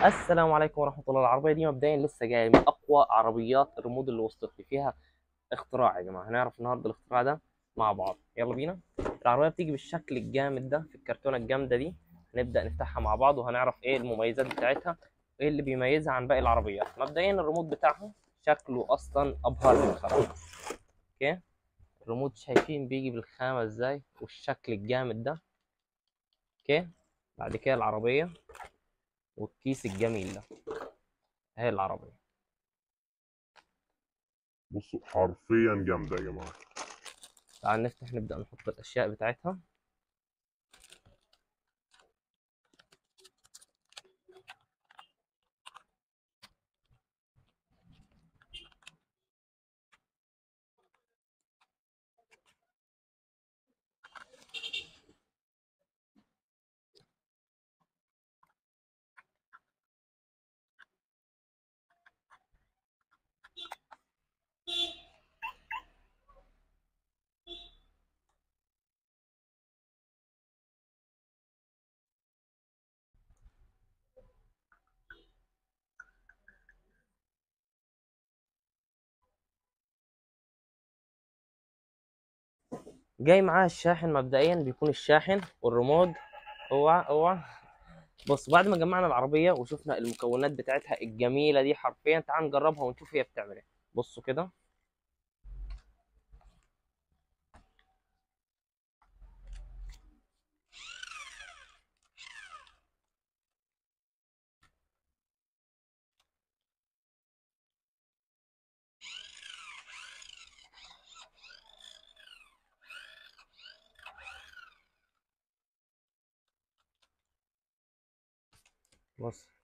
السلام عليكم ورحمة الله. العربية دي مبدئيا لسه جاية من أقوى عربيات الرمود اللي وصلت لي فيها. اختراع يا جماعة، هنعرف النهاردة الاختراع ده مع بعض. يلا بينا. العربية بتيجي بالشكل الجامد ده في الكرتونة الجامدة دي. هنبدأ نفتحها مع بعض وهنعرف ايه المميزات بتاعتها وايه اللي بيميزها عن باقي العربيات. مبدئيا الريموت بتاعها شكله أصلا أبهرني بصراحة. اوكي، الريموت شايفين بيجي بالخامة ازاي والشكل الجامد ده. اوكي، بعد كده العربية والكيس الجميل ده. اهي العربية. بصوا حرفيا جامدة يا جماعة. تعال نفتح نبدأ نحط الأشياء بتاعتها. جاي معاه الشاحن، مبدئيا بيكون الشاحن والريموت. اوعى اوعى. بص، بعد ما جمعنا العربية وشفنا المكونات بتاعتها الجميلة دي حرفيا، تعال نجربها ونشوف هي بتعمل ايه. بصوا كده. بص،